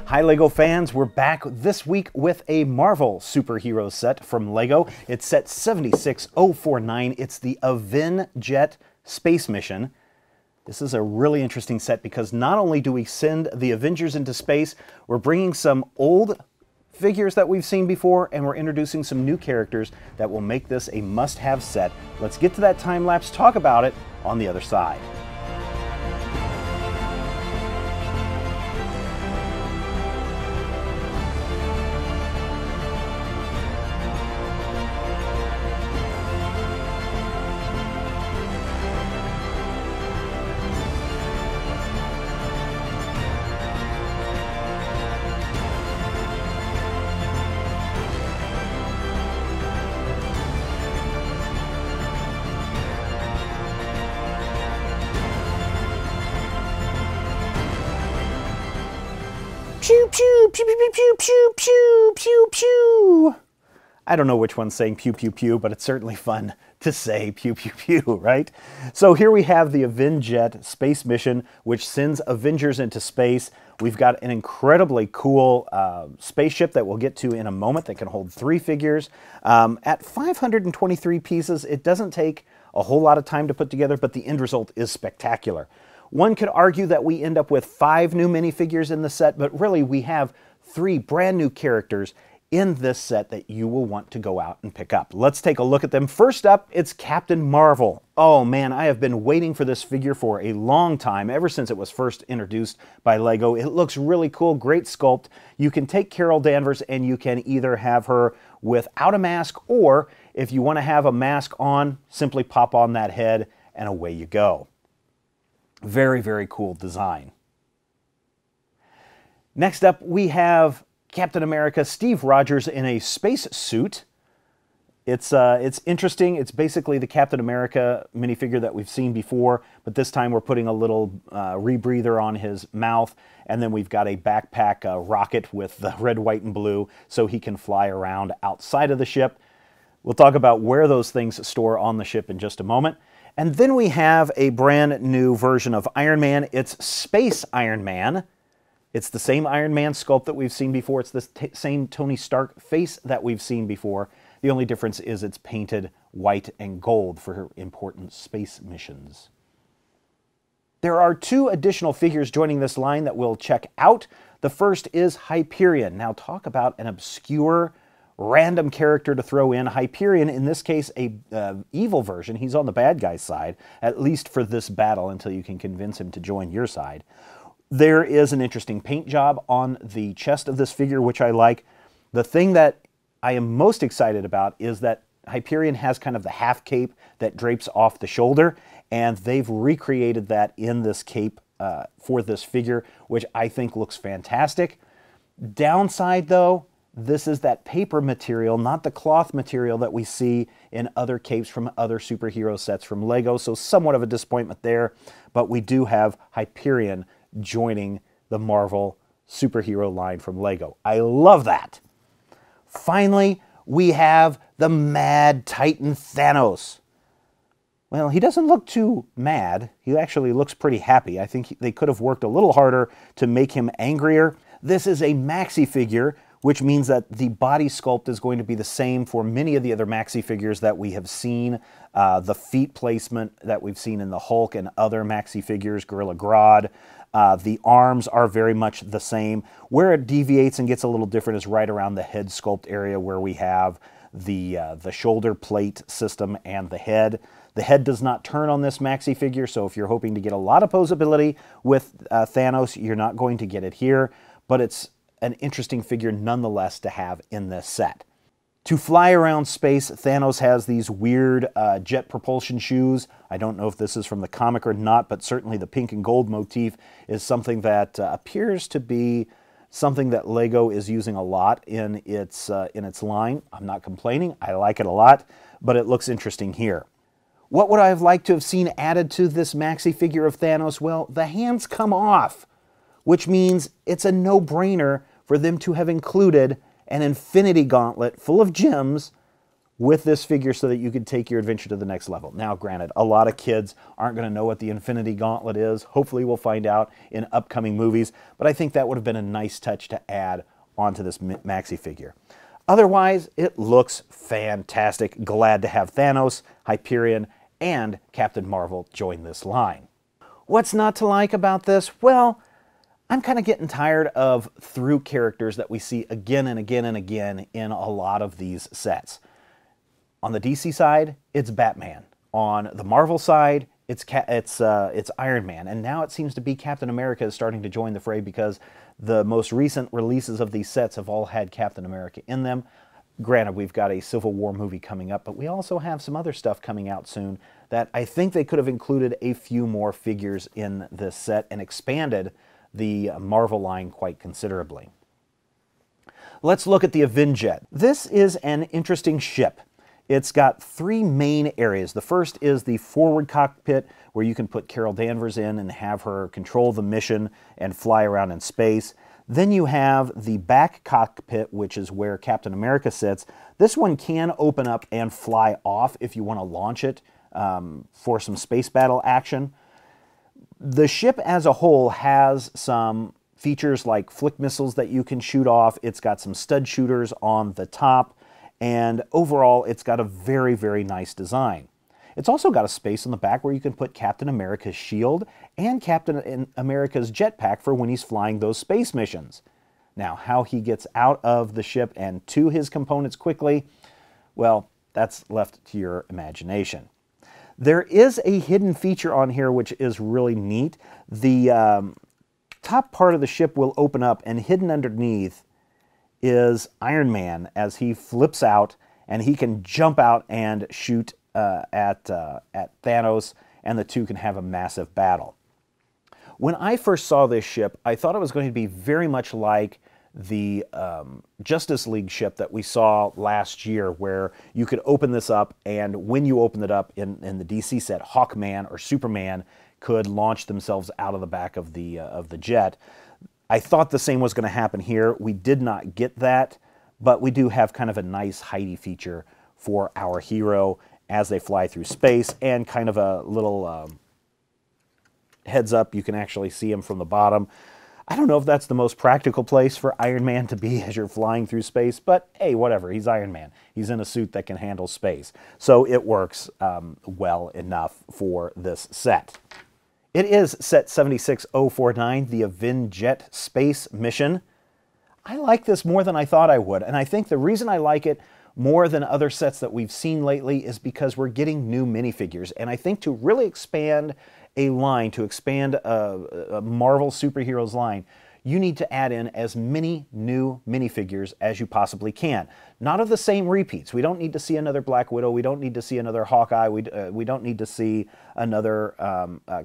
Hi LEGO fans, we're back this week with a Marvel superhero set from LEGO. It's set 76049. It's the Avenjet Space Mission. This is a really interesting set because not only do we send the Avengers into space, we're bringing some old figures that we've seen before, and we're introducing some new characters that will make this a must-have set. Let's get to that time lapse, talk about it on the other side. Pew, pew, pew, pew, pew, pew, pew, pew, pew. I don't know which one's saying pew, pew, pew, but it's certainly fun to say pew, pew, pew, right? So here we have the Avenjet Space Mission, which sends Avengers into space. We've got an incredibly cool spaceship that we'll get to in a moment that can hold 3 figures. At 523 pieces, it doesn't take a whole lot of time to put together, but the end result is spectacular. One could argue that we end up with 5 new minifigures in the set, but really we have 3 brand new characters in this set that you will want to go out and pick up. Let's take a look at them. First up, it's Captain Marvel. Oh man, I have been waiting for this figure for a long time, ever since it was first introduced by LEGO. It looks really cool, great sculpt. You can take Carol Danvers and you can either have her without a mask, or if you want to have a mask on, simply pop on that head and away you go. Very, very cool design. Next up, we have Captain America, Steve Rogers in a space suit. It's interesting. It's basically the Captain America minifigure that we've seen before, but this time we're putting a little rebreather on his mouth, and then we've got a backpack rocket with the red, white, and blue, so he can fly around outside of the ship. We'll talk about where those things store on the ship in just a moment. And then we have a brand new version of Iron Man. It's Space Iron Man. It's the same Iron Man sculpt that we've seen before. It's the same Tony Stark face that we've seen before. The only difference is it's painted white and gold for important space missions. There are 2 additional figures joining this line that we'll check out. The first is Hyperion. Now talk about an obscure random character to throw in. Hyperion, in this case, a evil version. He's on the bad guy's side, at least for this battle, until you can convince him to join your side. There is an interesting paint job on the chest of this figure, which I like. The thing that I am most excited about is that Hyperion has kind of the half cape that drapes off the shoulder, and they've recreated that in this cape for this figure, which I think looks fantastic. Downside, though, this is that paper material, not the cloth material that we see in other capes from other superhero sets from LEGO, so somewhat of a disappointment there, but we do have Hyperion joining the Marvel superhero line from LEGO. I love that. Finally, we have the Mad Titan Thanos. Well, he doesn't look too mad. He actually looks pretty happy. I think they could have worked a little harder to make him angrier. This is a maxi figure, which means that the body sculpt is going to be the same for many of the other maxi figures that we have seen. The feet placement that we've seen in the Hulk and other maxi figures, Gorilla Grodd. The arms are very much the same. Where it deviates and gets a little different is right around the head sculpt area, where we have the shoulder plate system and the head. The head does not turn on this maxi figure, so if you're hoping to get a lot of posability with Thanos, you're not going to get it here, but it's an interesting figure nonetheless to have in this set. To fly around space, Thanos has these weird jet propulsion shoes. I don't know if this is from the comic or not, but certainly the pink and gold motif is something that appears to be something that LEGO is using a lot in its line. I'm not complaining. I like it a lot, but it looks interesting here. What would I have liked to have seen added to this maxi figure of Thanos? Well, the hands come off, which means it's a no-brainer for them to have included an infinity gauntlet full of gems with this figure so that you could take your adventure to the next level. Now, granted, a lot of kids aren't going to know what the Infinity Gauntlet is. Hopefully we'll find out in upcoming movies, but I think that would have been a nice touch to add onto this maxi figure. Otherwise, it looks fantastic. Glad to have Thanos, Hyperion, and Captain Marvel join this line. What's not to like about this? Well, I'm kind of getting tired of through characters that we see again and again and again in a lot of these sets. On the DC side, it's Batman. On the Marvel side, it's Iron Man. And now it seems to be Captain America is starting to join the fray because the most recent releases of these sets have all had Captain America in them. Granted, we've got a Civil War movie coming up, but we also have some other stuff coming out soon that I think they could have included a few more figures in this set and expanded the Marvel line quite considerably. Let's look at the Avenjet. This is an interesting ship. It's got three main areas. The first is the forward cockpit, where you can put Carol Danvers in and have her control the mission and fly around in space. Then you have the back cockpit, which is where Captain America sits. This one can open up and fly off if you want to launch it for some space battle action. The ship as a whole has some features like flick missiles that you can shoot off. It's got some stud shooters on the top. And overall, it's got a very, very nice design. It's also got a space in the back where you can put Captain America's shield and Captain America's jetpack for when he's flying those space missions. Now, how he gets out of the ship and to his components quickly, well, that's left to your imagination. There is a hidden feature on here which is really neat. The top part of the ship will open up, and hidden underneath is Iron Man as he flips out, and he can jump out and shoot at Thanos, and the two can have a massive battle. When I first saw this ship, I thought it was going to be very much like the Justice League ship that we saw last year, where you could open this up, and when you open it up in the DC set, Hawkman or Superman could launch themselves out of the back of the jet. I thought the same was going to happen here. We did not get that, but we do have kind of a nice hidey feature for our hero as they fly through space, and kind of a little heads up. You can actually see him from the bottom. I don't know if that's the most practical place for Iron Man to be as you're flying through space, but hey, whatever. He's Iron Man. He's in a suit that can handle space. So it works well enough for this set. It is set 76049, the Avenjet Space Mission. I like this more than I thought I would, and I think the reason I like it more than other sets that we've seen lately is because we're getting new minifigures, and I think to really expand a line, to expand a Marvel superheroes line, you need to add in as many new minifigures as you possibly can. Not of the same repeats. We don't need to see another Black Widow. We don't need to see another Hawkeye. We don't need to see another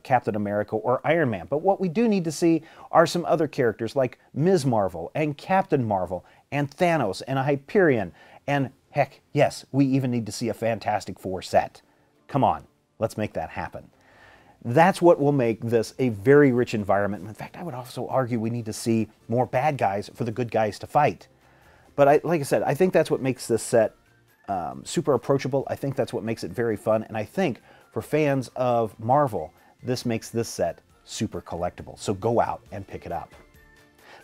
Captain America or Iron Man. But what we do need to see are some other characters like Ms. Marvel and Captain Marvel and Thanos and a Hyperion. And heck, yes, we even need to see a Fantastic Four set. Come on, let's make that happen. That's what will make this a very rich environment. In fact, I would also argue we need to see more bad guys for the good guys to fight. But like I said, I think that's what makes this set super approachable. I think that's what makes it very fun. And I think for fans of Marvel, this makes this set super collectible. So go out and pick it up.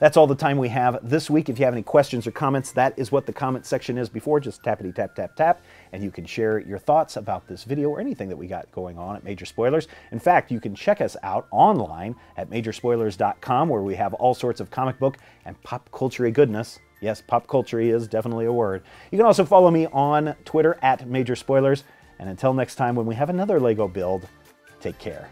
That's all the time we have this week. If you have any questions or comments, that is what the comment section is before. Just tappity tap tap tap, and you can share your thoughts about this video or anything that we got going on at Major Spoilers. In fact, you can check us out online at majorspoilers.com, where we have all sorts of comic book and pop culture goodness. Yes, pop culture is definitely a word. You can also follow me on Twitter at Major Spoilers. And until next time, when we have another Lego build, take care.